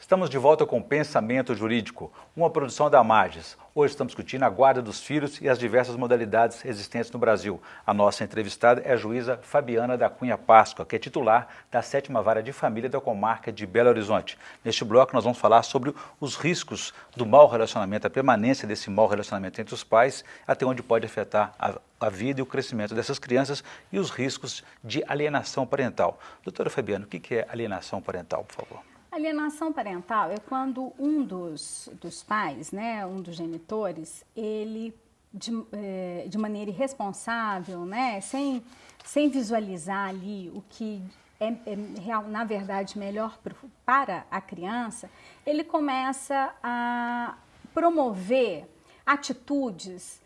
Estamos de volta com Pensamento Jurídico, uma produção da Magis. Hoje estamos discutindo a guarda dos filhos e as diversas modalidades existentes no Brasil. A nossa entrevistada é a juíza Fabiana da Cunha Páscoa, que é titular da 7ª Vara de Família da Comarca de Belo Horizonte. Neste bloco nós vamos falar sobre os riscos do mau relacionamento, a permanência desse mau relacionamento entre os pais, até onde pode afetar a vida e o crescimento dessas crianças e os riscos de alienação parental. Doutora Fabiana, o que é alienação parental, por favor? Alienação parental é quando um dos pais, né, um dos genitores, ele de maneira irresponsável, né, sem visualizar ali o que é na verdade melhor para a criança, ele começa a promover atitudes,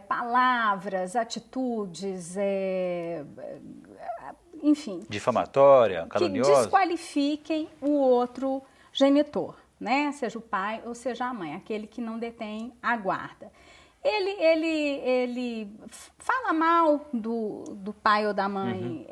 palavras, atitudes, enfim, difamatória, caluniosa, que desqualifiquem o outro genitor, né? Seja o pai ou seja a mãe, aquele que não detém a guarda. Ele fala mal do pai ou da mãe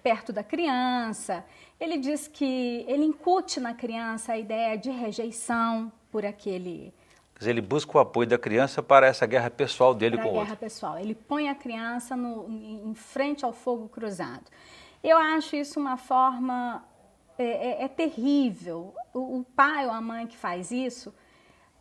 perto da criança, ele diz que ele incute na criança a ideia de rejeição por aquele... Ele busca o apoio da criança para essa guerra pessoal dele com o outro. Guerra pessoal. Ele põe a criança em frente ao fogo cruzado. Eu acho isso uma forma terrível. O pai ou a mãe que faz isso,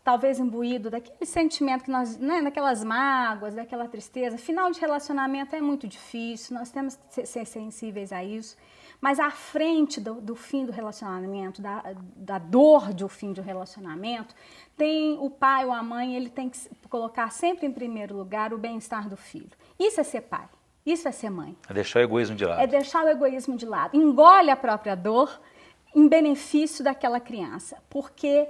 talvez imbuído daquele sentimento que nós, né, daquelas mágoas, daquela tristeza. Final de relacionamento é muito difícil, nós temos que ser sensíveis a isso. Mas à frente do fim do relacionamento, da dor de um fim de um relacionamento, tem o pai ou a mãe, ele tem que colocar sempre em primeiro lugar o bem-estar do filho. Isso é ser pai, isso é ser mãe. É deixar o egoísmo de lado. É deixar o egoísmo de lado. Engole a própria dor em benefício daquela criança, porque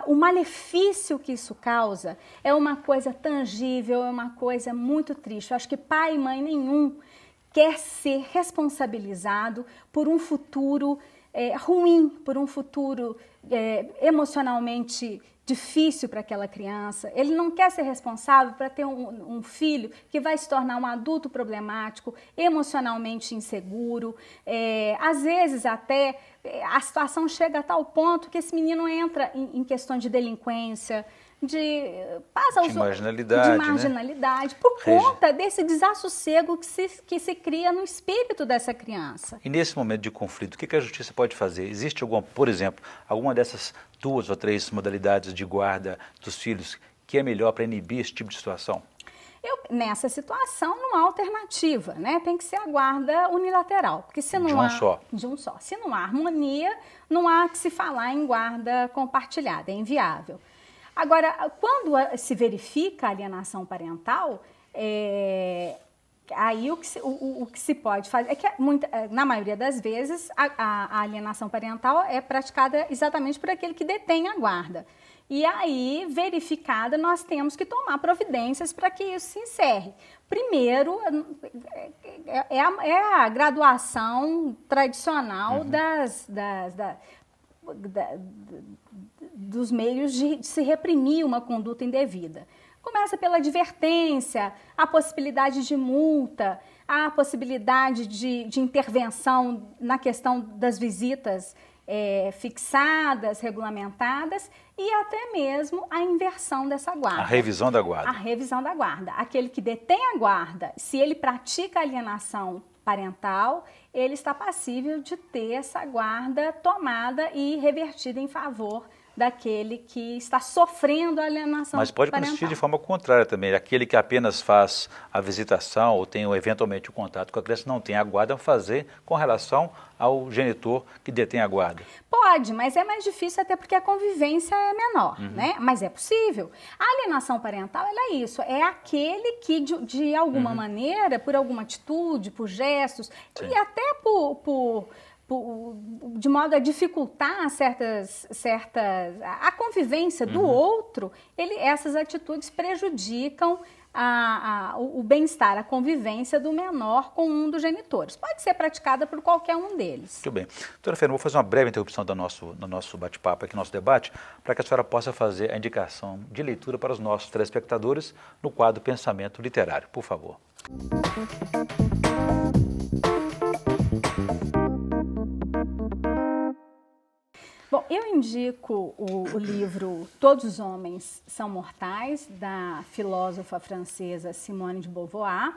o malefício que isso causa é uma coisa tangível, é uma coisa muito triste. Eu acho que pai e mãe nenhum quer ser responsabilizado por um futuro ruim, por um futuro emocionalmente difícil para aquela criança. Ele não quer ser responsável para ter um filho que vai se tornar um adulto problemático, emocionalmente inseguro. Às vezes até a situação chega a tal ponto que esse menino entra em questões de delinquência, de marginalidade, né? Por conta desse desassossego que se cria no espírito dessa criança. E nesse momento de conflito, o que a justiça pode fazer? Existe por exemplo, alguma dessas 2 ou 3 modalidades de guarda dos filhos que é melhor para inibir esse tipo de situação? Nessa situação não há alternativa, né? Tem que ser a guarda unilateral, porque se não de um só. Se não há harmonia, não há que se falar em guarda compartilhada, é inviável. Agora, quando se verifica a alienação parental, aí o que se pode fazer é que, na maioria das vezes, a alienação parental é praticada exatamente por aquele que detém a guarda. E aí, verificada, nós temos que tomar providências para que isso se encerre. Primeiro, é a graduação tradicional dos meios de se reprimir uma conduta indevida. Começa pela advertência, a possibilidade de multa, a possibilidade de intervenção na questão das visitas fixadas, regulamentadas e até mesmo a inversão dessa guarda. A revisão da guarda. A revisão da guarda. Aquele que detém a guarda, se ele pratica alienação parental, ele está passível de ter essa guarda tomada e revertida em favor daquele que está sofrendo a alienação parental. Mas pode consistir de forma contrária também. Aquele que apenas faz a visitação ou tem eventualmente o contato com a criança não tem a guarda, fazer com relação ao genitor que detém a guarda. Pode, mas é mais difícil até porque a convivência é menor, né? Mas é possível. A alienação parental, ela é isso, é aquele que de alguma maneira, por alguma atitude, por gestos, e até de modo a dificultar a convivência do outro, essas atitudes prejudicam o bem-estar, a convivência do menor com um dos genitores. Pode ser praticada por qualquer um deles. Muito bem. Doutora Fernanda, vou fazer uma breve interrupção do nosso bate-papo aqui, nosso debate, para que a senhora possa fazer a indicação de leitura para os nossos telespectadores no quadro Pensamento Literário. Por favor. Eu indico o livro Todos os Homens São Mortais, da filósofa francesa Simone de Beauvoir.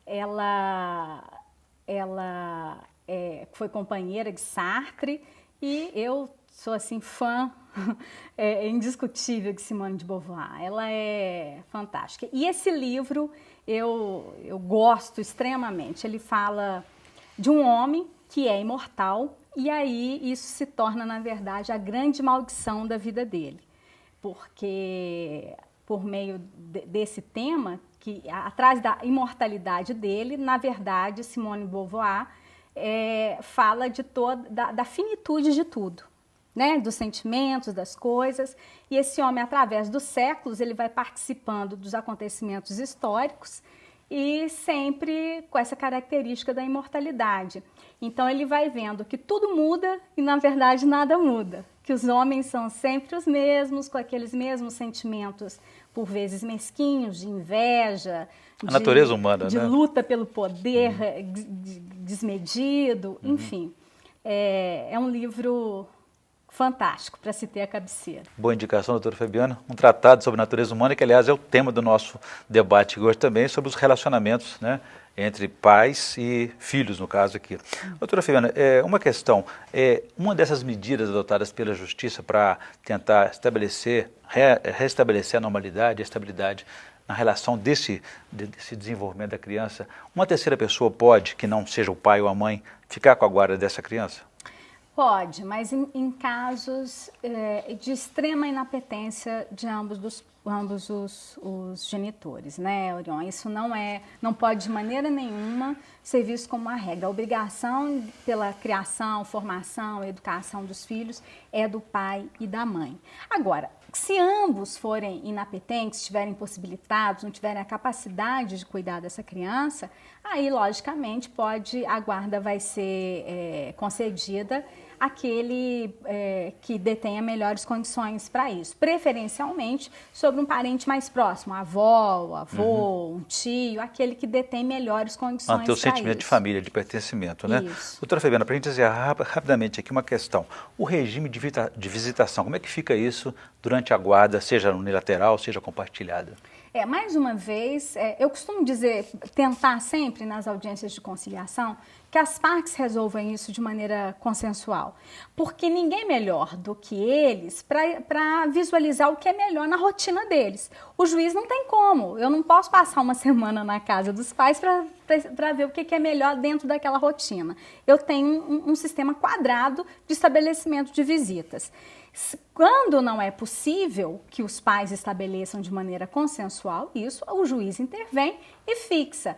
Ela foi companheira de Sartre e eu sou assim fã indiscutível de Simone de Beauvoir. Ela é fantástica. E esse livro eu gosto extremamente. Ele fala de um homem que é imortal e aí isso se torna, na verdade, a grande maldição da vida dele. Porque por meio desse tema, que atrás da imortalidade dele, na verdade, Simone de Beauvoir fala de da finitude de tudo, né? Dos sentimentos, das coisas. E esse homem, através dos séculos, ele vai participando dos acontecimentos históricos e sempre com essa característica da imortalidade. Então ele vai vendo que tudo muda e, na verdade, nada muda. Que os homens são sempre os mesmos, com aqueles mesmos sentimentos, por vezes mesquinhos, de inveja, a natureza humana, de né? Luta pelo poder desmedido, enfim. É um livro fantástico para se ter a cabeceira. Boa indicação, doutora Fabiana. Um tratado sobre natureza humana, que aliás é o tema do nosso debate hoje também, sobre os relacionamentos, né, entre pais e filhos, no caso aqui. Doutora Fabiana, uma questão, uma dessas medidas adotadas pela Justiça para tentar restabelecer a normalidade, a estabilidade na relação desse desenvolvimento da criança, uma terceira pessoa pode, que não seja o pai ou a mãe, ficar com a guarda dessa criança? Pode, mas em casos de extrema inapetência de ambos os genitores, né, Orion? Isso não pode de maneira nenhuma ser visto como uma regra. A obrigação pela criação, formação, educação dos filhos é do pai e da mãe. Agora, se ambos forem inapetentes, estiverem impossibilitados, não tiverem a capacidade de cuidar dessa criança, aí, logicamente, a guarda vai ser concedida àquele que detenha melhores condições para isso. Preferencialmente sobre um parente mais próximo, a avó, o avô, um tio, aquele que detém melhores condições para isso. Manter o sentimento de família, de pertencimento, né? Isso. Doutora Fabiana, para a gente dizer rapidamente aqui uma questão. O regime de visitação, como é que fica isso durante a guarda, seja unilateral, seja compartilhada? Mais uma vez, eu costumo tentar sempre nas audiências de conciliação que as partes resolvam isso de maneira consensual, porque ninguém melhor do que eles para visualizar o que é melhor na rotina deles. O juiz não tem como, eu não posso passar uma semana na casa dos pais para ver o que é melhor dentro daquela rotina. Eu tenho um sistema quadrado de estabelecimento de visitas. Quando não é possível que os pais estabeleçam de maneira consensual isso, o juiz intervém e fixa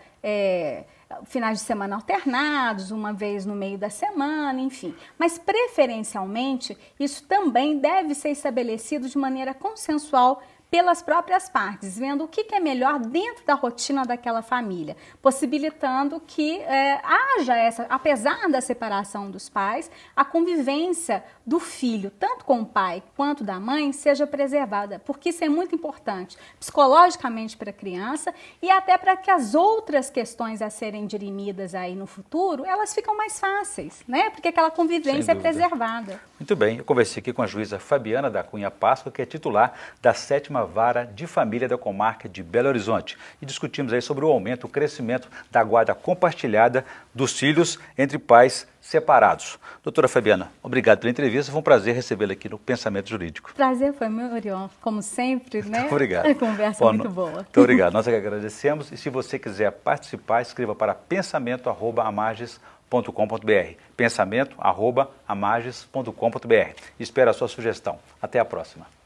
finais de semana alternados, uma vez no meio da semana, enfim. Mas, preferencialmente, isso também deve ser estabelecido de maneira consensual pelas próprias partes, vendo o que é melhor dentro da rotina daquela família, possibilitando que haja apesar da separação dos pais, a convivência do filho, tanto com o pai quanto da mãe, seja preservada, porque isso é muito importante, psicologicamente para a criança e até para que as outras questões a serem dirimidas aí no futuro, elas ficam mais fáceis, né? Porque aquela convivência é preservada. Muito bem, eu conversei aqui com a juíza Fabiana da Cunha Páscoa, que é titular da 7ª Vara de Família da Comarca de Belo Horizonte. E discutimos aí sobre o aumento, o crescimento da guarda compartilhada dos filhos entre pais separados. Doutora Fabiana, obrigado pela entrevista, foi um prazer recebê-la aqui no Pensamento Jurídico. Prazer foi meu, Orion, como sempre, né? Muito obrigado. A conversa muito boa. Muito obrigado, nós é que agradecemos. E se você quiser participar, escreva para pensamento@amages.com.br, pensamento@amages.com.br. Espero a sua sugestão. Até a próxima.